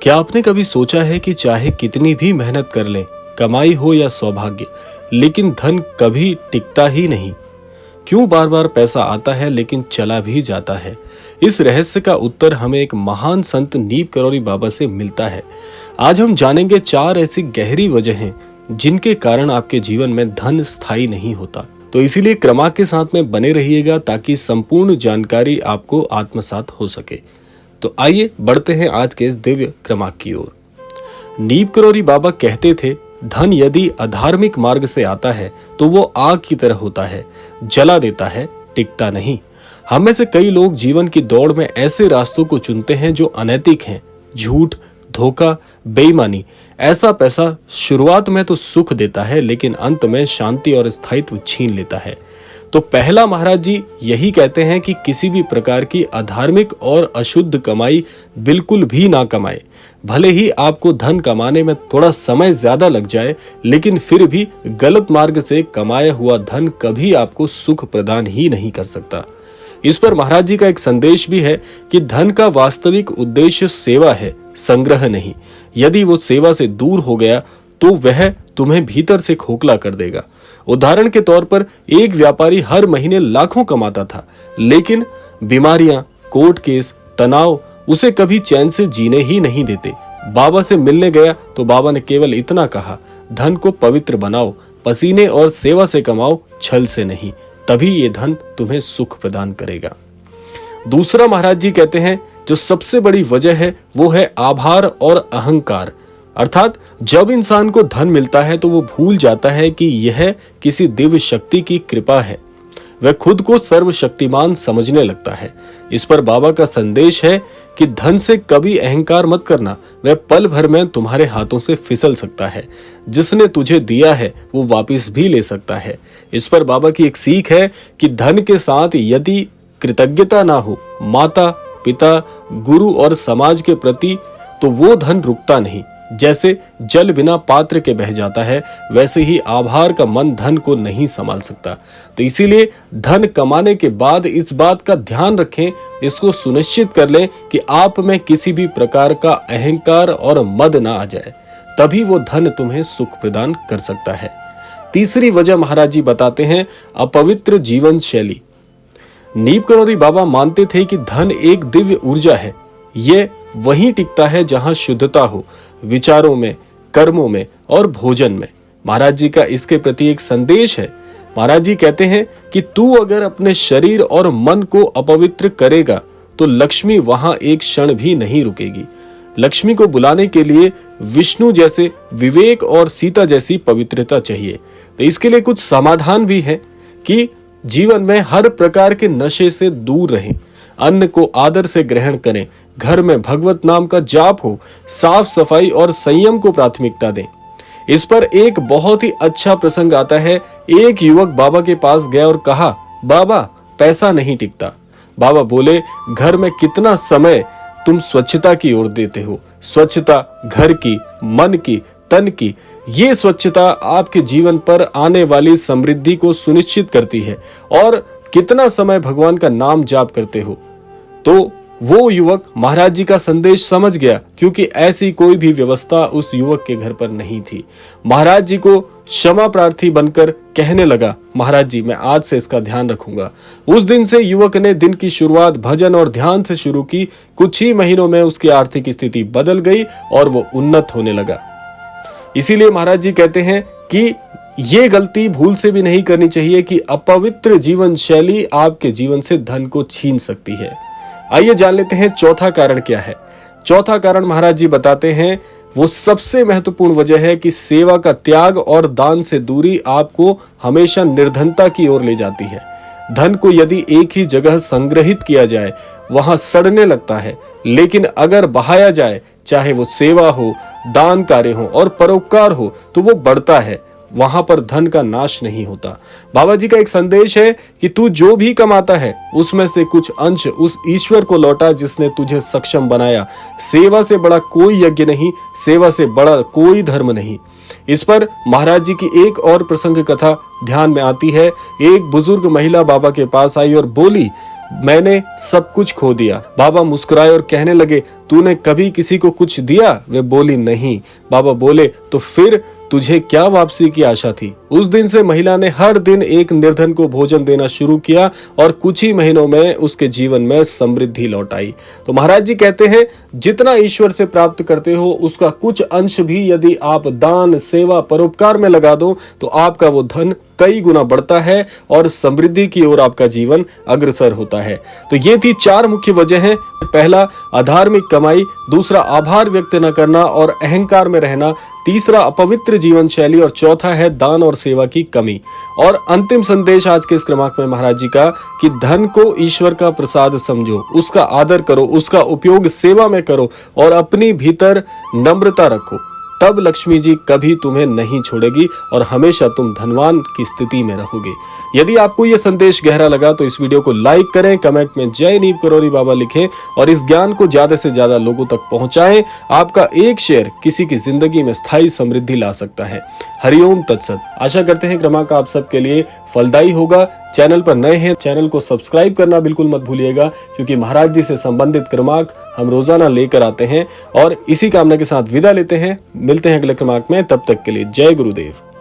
क्या आपने कभी सोचा है कि चाहे कितनी भी मेहनत कर लें, कमाई हो या सौभाग्य, लेकिन धन कभी टिकता ही नहीं। क्यों बार बार पैसा आता है लेकिन चला भी जाता है? इस रहस्य का उत्तर हमें एक महान संत नीप करौरी बाबा से मिलता है। आज हम जानेंगे 4 ऐसी गहरी वजहें जिनके कारण आपके जीवन में धन स्थायी नहीं होता। तो इसीलिए क्रम के साथ में बने रहिएगा ताकि संपूर्ण जानकारी आपको आत्मसात हो सके। तो आइए बढ़ते हैं आज के इस दिव्य क्रमांक की ओर। नीप करौरी बाबा कहते थे, धन यदि अधार्मिक मार्ग से आता है तो वो आग की तरह होता है, जला देता है, टिकता नहीं। हम में से कई लोग जीवन की दौड़ में ऐसे रास्तों को चुनते हैं जो अनैतिक हैं। झूठ, धोखा, बेईमानी। ऐसा पैसा शुरुआत में तो सुख देता है लेकिन अंत में शांति और स्थायित्व छीन लेता है। तो पहला महाराज जी यही कहते हैं कि किसी भी प्रकार की अधार्मिक और अशुद्ध कमाई बिल्कुल भी ना कमाए। भले ही आपको धन कमाने में थोड़ा समय ज्यादा लग जाए, लेकिन फिर भी गलत मार्ग से कमाया हुआ धन कभी आपको सुख प्रदान ही नहीं कर सकता। इस पर महाराज जी का एक संदेश भी है कि धन का वास्तविक उद्देश्य सेवा है, संग्रह नहीं। यदि वो सेवा से दूर हो गया तो वह तुम्हें भीतर से खोखला कर देगा। उदाहरण के तौर पर एक व्यापारी हर महीने लाखों कमाता था, लेकिन बीमारियां, कोर्ट केस, तनाव उसे कभी चैन से जीने ही नहीं देते। बाबा से मिलने गया तो बाबा ने केवल इतना कहा, धन को पवित्र बनाओ, पसीने और सेवा से कमाओ, छल से नहीं, तभी ये धन तुम्हें सुख प्रदान करेगा। दूसरा महाराज जी कहते हैं, जो सबसे बड़ी वजह है वो है आभार और अहंकार। अर्थात जब इंसान को धन मिलता है तो वो भूल जाता है कि यह किसी दिव्य शक्ति की कृपा है। वह खुद को सर्वशक्तिमान समझने लगता है। इस पर बाबा का संदेश है कि धन से कभी अहंकार मत करना, वह पल भर में तुम्हारे हाथों से फिसल सकता है। जिसने तुझे दिया है वो वापस भी ले सकता है। इस पर बाबा की एक सीख है कि धन के साथ यदि कृतज्ञता ना हो, माता, पिता, गुरु और समाज के प्रति, तो वो धन रुकता नहीं। जैसे जल बिना पात्र के बह जाता है, वैसे ही आभार का मन धन को नहीं संभाल सकता। तो इसीलिए धन कमाने के बाद इस बात का ध्यान रखें, इसको सुनिश्चित कर लें कि आप में किसी भी प्रकार का अहंकार और मद ना आ जाए, तभी वो धन तुम्हें सुख प्रदान कर सकता है। तीसरी वजह महाराज जी बताते हैं, अपवित्र जीवन शैली। नीप करौरी बाबा मानते थे कि धन एक दिव्य ऊर्जा है। ये वहीं टिकता है जहां शुद्धता हो, विचारों में, कर्मों में और भोजन में। महाराज जी का इसके प्रति एक संदेश है। महाराज जी कहते हैं कि तू अगर अपने शरीर और मन को अपवित्र करेगा तो लक्ष्मी वहां एक क्षण भी नहीं रुकेगी। लक्ष्मी को बुलाने के लिए विष्णु जैसे विवेक और सीता जैसी पवित्रता चाहिए। तो इसके लिए कुछ समाधान भी है कि जीवन में हर प्रकार के नशे से दूर रहें, अन्न को आदर से ग्रहण करें, घर में भगवत नाम का जाप हो, साफ सफाई और संयम को प्राथमिकता दें। इस पर एक बहुत ही अच्छा प्रसंग आता है। एक युवक बाबा के पास गया और कहा, बाबा पैसा नहीं टिकता। बाबा बोले, घर में कितना समय तुम स्वच्छता की ओर देते हो? स्वच्छता घर की, मन की, तन की, ये स्वच्छता आपके जीवन पर आने वाली समृद्धि को सुनिश्चित करती है। और कितना समय भगवान का नाम जाप करते हो? तो वो युवक महाराज जी का संदेश समझ गया, क्योंकि ऐसी कोई भी व्यवस्था उस युवक के घर पर नहीं थी। महाराज जी को क्षमा प्रार्थी बनकर कहने लगा, महाराज जी मैं आज से इसका ध्यान रखूंगा। उस दिन से युवक ने दिन की शुरुआत भजन और ध्यान से शुरू की। कुछ ही महीनों में उसकी आर्थिक स्थिति बदल गई और वो उन्नत होने लगा। इसीलिए महाराज जी कहते हैं कि ये गलती भूल से भी नहीं करनी चाहिए कि अपवित्र जीवन शैली आपके जीवन से धन को छीन सकती है। आइए जान लेते हैं चौथा कारण क्या है। चौथा कारण महाराज जी बताते हैं, वो सबसे महत्वपूर्ण वजह है कि सेवा का त्याग और दान से दूरी आपको हमेशा निर्धनता की ओर ले जाती है। धन को यदि एक ही जगह संग्रहित किया जाए वहां सड़ने लगता है, लेकिन अगर बहाया जाए, चाहे वो सेवा हो, दान कार्य हो और परोपकार हो, तो वो बढ़ता है। वहां पर धन का नाश नहीं होता। बाबा जी का एक संदेश है कि तू जो भी कमाता है उसमें से कुछ अंश उस ईश्वर को लौटा जिसने तुझे सक्षम बनाया। सेवा से बड़ा कोई यज्ञ नहीं, सेवा से बड़ा कोई धर्म नहीं। इस पर महाराज जी की एक और प्रसंग कथा ध्यान में आती है। एक बुजुर्ग महिला बाबा के पास आई और बोली, मैंने सब कुछ खो दिया। बाबा मुस्कुराए और कहने लगे, तूने कभी किसी को कुछ दिया? वे बोली, नहीं। बाबा बोले, तो फिर तुझे क्या वापसी की आशा थी? उस दिन से महिला ने हर दिन एक निर्धन को भोजन देना शुरू किया और कुछ ही महीनों में उसके जीवन में समृद्धि लौट आई। तो महाराज जी कहते हैं, जितना ईश्वर से प्राप्त करते हो उसका कुछ अंश भी यदि आप दान, सेवा, परोपकार में लगा दो तो आपका वो धन कई गुना बढ़ता है और समृद्धि की ओर आपका जीवन अग्रसर होता है। तो ये थी 4 मुख्य वजहें। पहला, अधार्मिक कमाई। दूसरा, आभार व्यक्त न करना और अहंकार में रहना। तीसरा, अपवित्र जीवन शैली। और चौथा है दान और सेवा की कमी। और अंतिम संदेश आज के इस क्रमांक में महाराज जी का कि धन को ईश्वर का प्रसाद समझो, उसका आदर करो, उसका उपयोग सेवा में करो और अपनी भीतर नम्रता रखो। तब लक्ष्मी जी कभी तुम्हें नहीं छोड़ेगी और हमेशा तुम धनवान की स्थिति में रहोगे। यदि आपको यह संदेश गहरा लगा तो इस वीडियो को लाइक करें, कमेंट में जय नीम करोरी बाबा लिखें और इस ज्ञान को ज्यादा से ज्यादा लोगों तक पहुंचाएं। आपका एक शेयर किसी की जिंदगी में स्थायी समृद्धि ला सकता है। हरिओम तत्सत। आशा करते हैं क्रमांक आप सबके लिए फलदायी होगा। चैनल पर नए हैं, चैनल को सब्सक्राइब करना बिल्कुल मत भूलिएगा, क्योंकि महाराज जी से संबंधित क्रमांक हम रोजाना लेकर आते हैं। और इसी कामना के साथ विदा लेते हैं। मिलते हैं अगले क्रमांक में, तब तक के लिए जय गुरुदेव।